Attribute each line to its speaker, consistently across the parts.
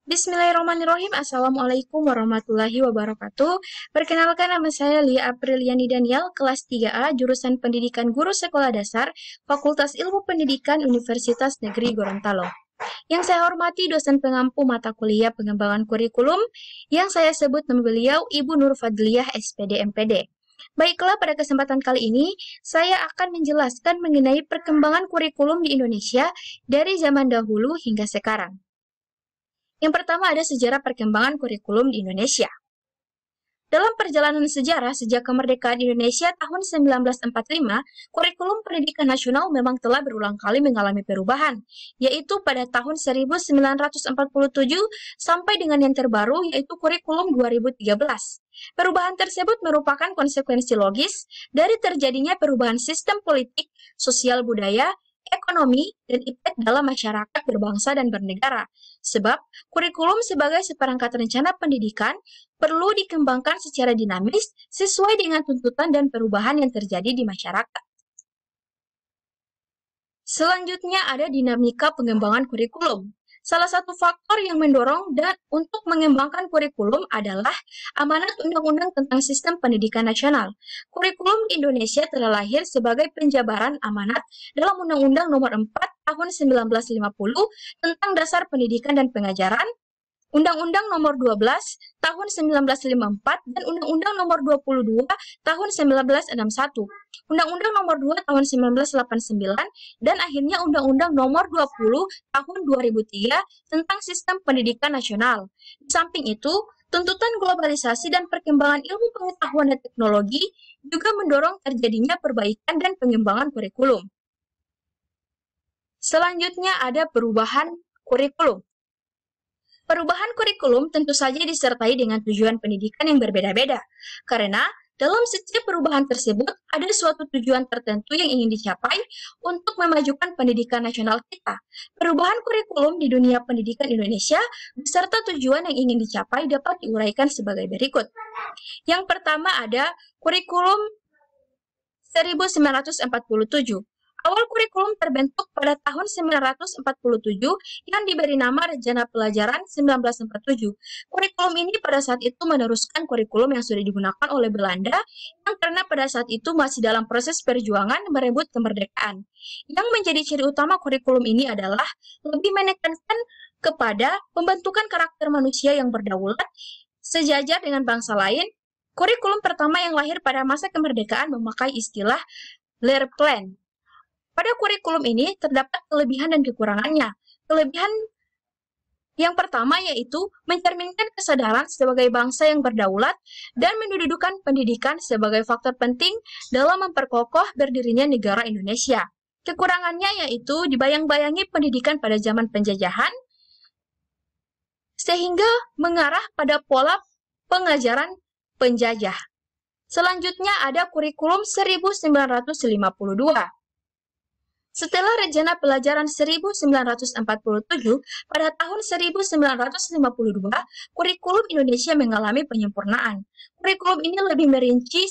Speaker 1: Bismillahirrahmanirrahim. Assalamualaikum warahmatullahi wabarakatuh. Perkenalkan, nama saya Lia Apriliani Daniel, kelas 3A, jurusan Pendidikan Guru Sekolah Dasar, Fakultas Ilmu Pendidikan Universitas Negeri Gorontalo. Yang saya hormati dosen pengampu mata kuliah pengembangan kurikulum, yang saya sebut nama beliau Ibu Nur Fadliyah SPD MPD. Baiklah, pada kesempatan kali ini, saya akan menjelaskan mengenai perkembangan kurikulum di Indonesia dari zaman dahulu hingga sekarang. Yang pertama ada sejarah perkembangan kurikulum di Indonesia. Dalam perjalanan sejarah sejak kemerdekaan Indonesia tahun 1945, kurikulum pendidikan nasional memang telah berulang kali mengalami perubahan, yaitu pada tahun 1947 sampai dengan yang terbaru yaitu kurikulum 2013. Perubahan tersebut merupakan konsekuensi logis dari terjadinya perubahan sistem politik, sosial budaya, ekonomi, dan impact dalam masyarakat berbangsa dan bernegara. Sebab, kurikulum sebagai seperangkat rencana pendidikan perlu dikembangkan secara dinamis sesuai dengan tuntutan dan perubahan yang terjadi di masyarakat. Selanjutnya ada dinamika pengembangan kurikulum. Salah satu faktor yang mendorong dan untuk mengembangkan kurikulum adalah amanat Undang-Undang tentang Sistem Pendidikan Nasional. Kurikulum di Indonesia telah lahir sebagai penjabaran amanat dalam Undang-Undang Nomor 4 Tahun 1950 tentang Dasar Pendidikan dan Pengajaran, Undang-Undang Nomor 12 Tahun 1954 dan Undang-Undang Nomor 22 Tahun 1961, Undang-Undang Nomor 2 Tahun 1989, dan akhirnya Undang-Undang Nomor 20 Tahun 2003 tentang Sistem Pendidikan Nasional. Di samping itu, tuntutan globalisasi dan perkembangan ilmu pengetahuan dan teknologi juga mendorong terjadinya perbaikan dan pengembangan kurikulum. Selanjutnya ada perubahan kurikulum. Perubahan kurikulum tentu saja disertai dengan tujuan pendidikan yang berbeda-beda, karena dalam setiap perubahan tersebut ada suatu tujuan tertentu yang ingin dicapai untuk memajukan pendidikan nasional kita. Perubahan kurikulum di dunia pendidikan Indonesia beserta tujuan yang ingin dicapai dapat diuraikan sebagai berikut. Yang pertama ada kurikulum 1947. Awal kurikulum terbentuk pada tahun 1947 yang diberi nama Rencana Pelajaran 1947. Kurikulum ini pada saat itu meneruskan kurikulum yang sudah digunakan oleh Belanda yang karena pada saat itu masih dalam proses perjuangan merebut kemerdekaan. Yang menjadi ciri utama kurikulum ini adalah lebih menekankan kepada pembentukan karakter manusia yang berdaulat, sejajar dengan bangsa lain. Kurikulum pertama yang lahir pada masa kemerdekaan memakai istilah Lehrplan. Pada kurikulum ini terdapat kelebihan dan kekurangannya. Kelebihan yang pertama yaitu mencerminkan kesadaran sebagai bangsa yang berdaulat dan mendudukan pendidikan sebagai faktor penting dalam memperkokoh berdirinya negara Indonesia. Kekurangannya yaitu dibayang-bayangi pendidikan pada zaman penjajahan, sehingga mengarah pada pola pengajaran penjajah. Selanjutnya ada kurikulum 1952. Setelah Rencana Pelajaran 1947, pada tahun 1952, kurikulum Indonesia mengalami penyempurnaan. Kurikulum ini lebih merinci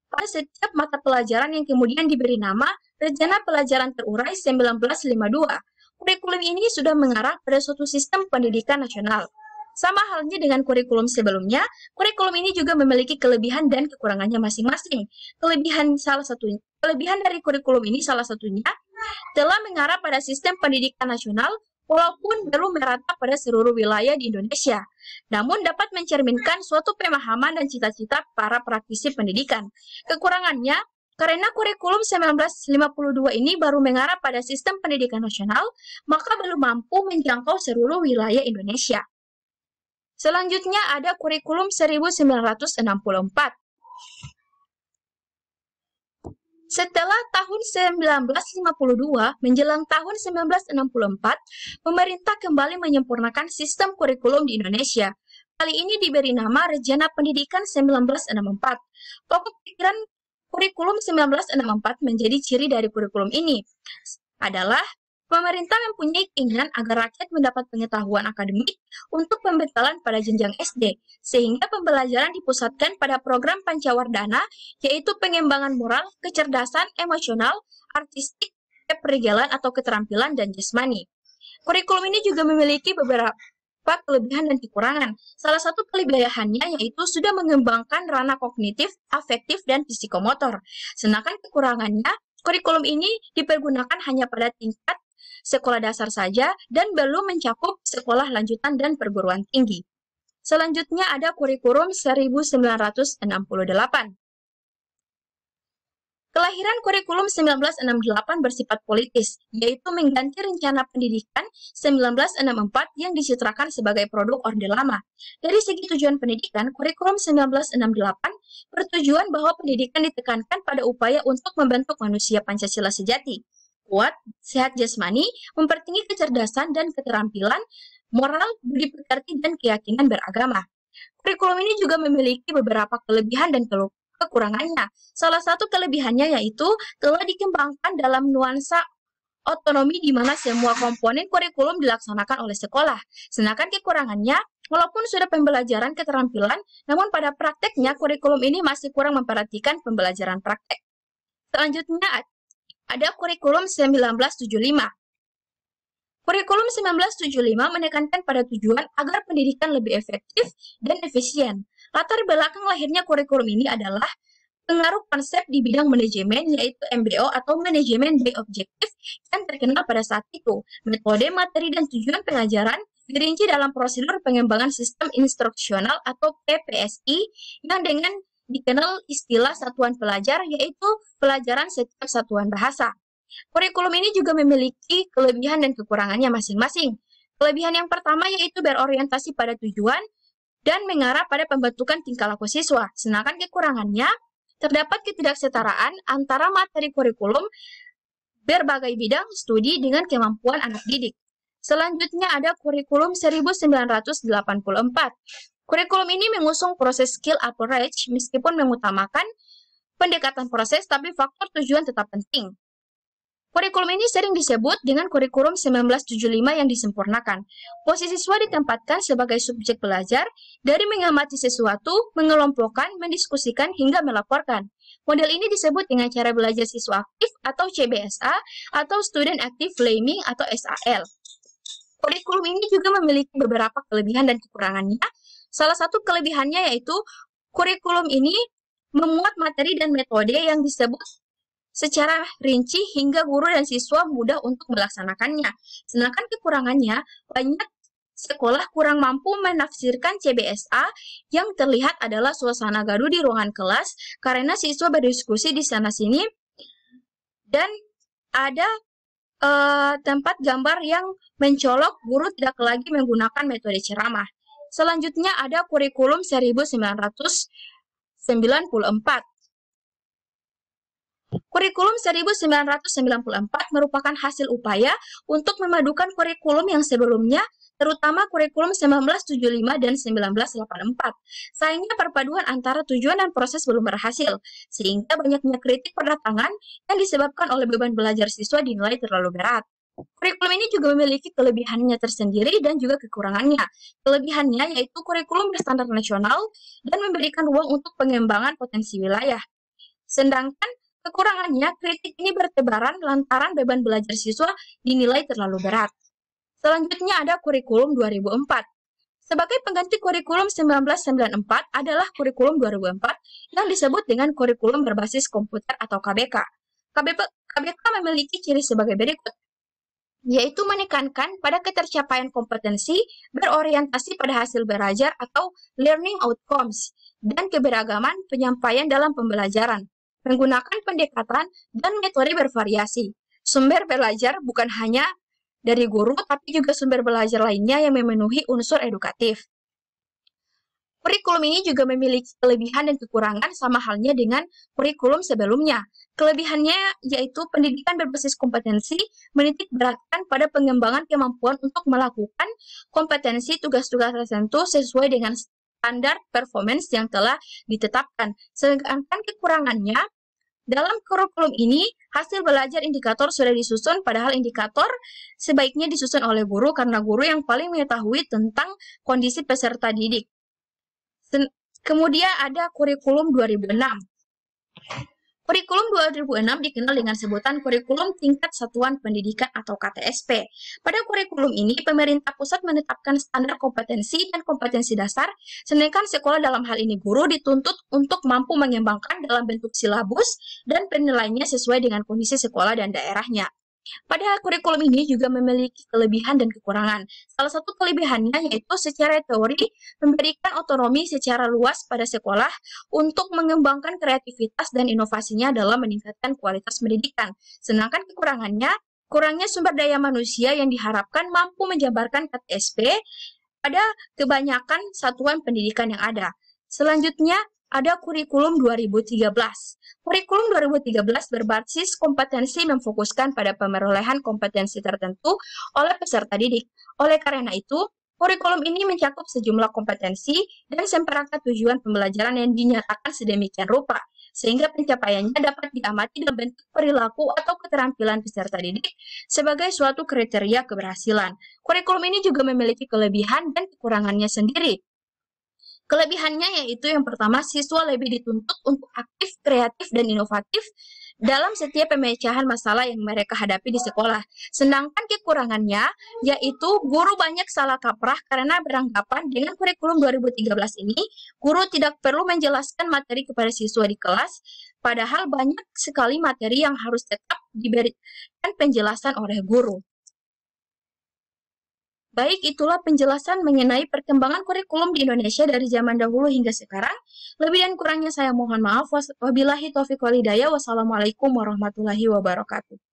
Speaker 1: pada setiap mata pelajaran yang kemudian diberi nama Rencana Pelajaran Terurai 1952. Kurikulum ini sudah mengarah pada suatu sistem pendidikan nasional. Sama halnya dengan kurikulum sebelumnya, kurikulum ini juga memiliki kelebihan dan kekurangannya masing-masing. Kelebihan dari kurikulum ini salah satunya telah mengarah pada sistem pendidikan nasional walaupun belum merata pada seluruh wilayah di Indonesia, namun dapat mencerminkan suatu pemahaman dan cita-cita para praktisi pendidikan. Kekurangannya, karena kurikulum 1952 ini baru mengarah pada sistem pendidikan nasional, maka belum mampu menjangkau seluruh wilayah Indonesia. Selanjutnya ada kurikulum 1964. Setelah tahun 1952 menjelang tahun 1964, pemerintah kembali menyempurnakan sistem kurikulum di Indonesia. Kali ini diberi nama Rencana Pendidikan 1964. Pokok pikiran kurikulum 1964 menjadi ciri dari kurikulum ini adalah pemerintah mempunyai keinginan agar rakyat mendapat pengetahuan akademik untuk pembekalan pada jenjang SD, sehingga pembelajaran dipusatkan pada program Pancawardhana, yaitu pengembangan moral, kecerdasan, emosional, artistik, kepribadian atau keterampilan, dan jasmani. Kurikulum ini juga memiliki beberapa kelebihan dan kekurangan. Salah satu kelebihannya yaitu sudah mengembangkan ranah kognitif, afektif, dan psikomotor. Sedangkan kekurangannya, kurikulum ini dipergunakan hanya pada tingkat sekolah dasar saja dan belum mencakup sekolah lanjutan dan perguruan tinggi. Selanjutnya ada kurikulum 1968. Kelahiran kurikulum 1968 bersifat politis, yaitu mengganti rencana pendidikan 1964 yang dicitrakan sebagai produk Orde Lama. Dari segi tujuan pendidikan, kurikulum 1968 bertujuan bahwa pendidikan ditekankan pada upaya untuk membentuk manusia Pancasila sejati, kuat, sehat jasmani, mempertinggi kecerdasan dan keterampilan, moral, budi pekerti, dan keyakinan beragama. Kurikulum ini juga memiliki beberapa kelebihan dan kekurangannya. Salah satu kelebihannya yaitu telah dikembangkan dalam nuansa otonomi di mana semua komponen kurikulum dilaksanakan oleh sekolah. Sedangkan kekurangannya, walaupun sudah pembelajaran keterampilan, namun pada prakteknya kurikulum ini masih kurang memperhatikan pembelajaran praktek. Selanjutnya ada kurikulum 1975. Kurikulum 1975 menekankan pada tujuan agar pendidikan lebih efektif dan efisien. Latar belakang lahirnya kurikulum ini adalah pengaruh konsep di bidang manajemen, yaitu MBO atau manajemen by objektif yang terkenal pada saat itu. Metode, materi, dan tujuan pengajaran dirinci dalam prosedur pengembangan sistem instruksional atau PPSI yang dengan dikenal istilah satuan pelajar, yaitu pelajaran setiap satuan bahasa. Kurikulum ini juga memiliki kelebihan dan kekurangannya masing-masing. Kelebihan yang pertama yaitu berorientasi pada tujuan dan mengarah pada pembentukan tingkah laku siswa. Sedangkan kekurangannya, terdapat ketidaksetaraan antara materi kurikulum berbagai bidang studi dengan kemampuan anak didik. Selanjutnya ada kurikulum 1984. Kurikulum ini mengusung proses skill approach meskipun mengutamakan pendekatan proses, tapi faktor tujuan tetap penting. Kurikulum ini sering disebut dengan kurikulum 1975 yang disempurnakan. Posisi siswa ditempatkan sebagai subjek belajar dari mengamati sesuatu, mengelompokkan, mendiskusikan, hingga melaporkan. Model ini disebut dengan cara belajar siswa aktif atau CBSA atau Student Active Learning atau SAL. Kurikulum ini juga memiliki beberapa kelebihan dan kekurangannya. Salah satu kelebihannya yaitu kurikulum ini memuat materi dan metode yang disebut secara rinci hingga guru dan siswa mudah untuk melaksanakannya. Sedangkan kekurangannya, banyak sekolah kurang mampu menafsirkan CBSA yang terlihat adalah suasana gaduh di ruangan kelas karena siswa berdiskusi di sana-sini dan ada tempat gambar yang mencolok, guru tidak lagi menggunakan metode ceramah. Selanjutnya ada kurikulum 1994. Kurikulum 1994 merupakan hasil upaya untuk memadukan kurikulum yang sebelumnya, terutama kurikulum 1975 dan 1984. Sayangnya perpaduan antara tujuan dan proses belum berhasil, sehingga banyaknya kritik berdatangan yang disebabkan oleh beban belajar siswa dinilai terlalu berat. Kurikulum ini juga memiliki kelebihannya tersendiri dan juga kekurangannya. Kelebihannya yaitu kurikulum berstandar nasional dan memberikan ruang untuk pengembangan potensi wilayah. Sedangkan kekurangannya, kritik ini bertebaran lantaran beban belajar siswa dinilai terlalu berat. Selanjutnya ada kurikulum 2004. Sebagai pengganti kurikulum 1994 adalah kurikulum 2004 yang disebut dengan kurikulum berbasis komputer atau KBK. KBK memiliki ciri sebagai berikut, yaitu menekankan pada ketercapaian kompetensi berorientasi pada hasil belajar atau learning outcomes dan keberagaman penyampaian dalam pembelajaran. Menggunakan pendekatan dan metode bervariasi. Sumber belajar bukan hanya dari guru, tapi juga sumber belajar lainnya yang memenuhi unsur edukatif. Kurikulum ini juga memiliki kelebihan dan kekurangan sama halnya dengan kurikulum sebelumnya. Kelebihannya yaitu pendidikan berbasis kompetensi menitik beratkan pada pengembangan kemampuan untuk melakukan kompetensi tugas-tugas tertentu sesuai dengan standar performance yang telah ditetapkan. Sedangkan kekurangannya, dalam kurikulum ini, hasil belajar indikator sudah disusun, padahal indikator sebaiknya disusun oleh guru karena guru yang paling mengetahui tentang kondisi peserta didik. Kemudian ada kurikulum 2006. Kurikulum 2006 dikenal dengan sebutan Kurikulum Tingkat Satuan Pendidikan atau KTSP. Pada kurikulum ini, pemerintah pusat menetapkan standar kompetensi dan kompetensi dasar, sedangkan sekolah dalam hal ini guru dituntut untuk mampu mengembangkan dalam bentuk silabus dan penilaiannya sesuai dengan kondisi sekolah dan daerahnya. Pada kurikulum ini juga memiliki kelebihan dan kekurangan. Salah satu kelebihannya yaitu secara teori memberikan otonomi secara luas pada sekolah untuk mengembangkan kreativitas dan inovasinya dalam meningkatkan kualitas pendidikan. Sedangkan kekurangannya, kurangnya sumber daya manusia yang diharapkan mampu menjabarkan KTSP pada kebanyakan satuan pendidikan yang ada. Selanjutnya, ada kurikulum 2013. Kurikulum 2013 berbasis kompetensi memfokuskan pada pemerolehan kompetensi tertentu oleh peserta didik. Oleh karena itu, kurikulum ini mencakup sejumlah kompetensi dan seperangkat tujuan pembelajaran yang dinyatakan sedemikian rupa, sehingga pencapaiannya dapat diamati dalam bentuk perilaku atau keterampilan peserta didik sebagai suatu kriteria keberhasilan. Kurikulum ini juga memiliki kelebihan dan kekurangannya sendiri. Kelebihannya yaitu yang pertama, siswa lebih dituntut untuk aktif, kreatif, dan inovatif dalam setiap pemecahan masalah yang mereka hadapi di sekolah. Sedangkan kekurangannya yaitu guru banyak salah kaprah karena beranggapan dengan kurikulum 2013 ini, guru tidak perlu menjelaskan materi kepada siswa di kelas, padahal banyak sekali materi yang harus tetap diberikan penjelasan oleh guru. Baik, itulah penjelasan mengenai perkembangan kurikulum di Indonesia dari zaman dahulu hingga sekarang. Lebih dan kurangnya saya mohon maaf. Wabillahi taufiq wal hidayah. Wassalamualaikum warahmatullahi wabarakatuh.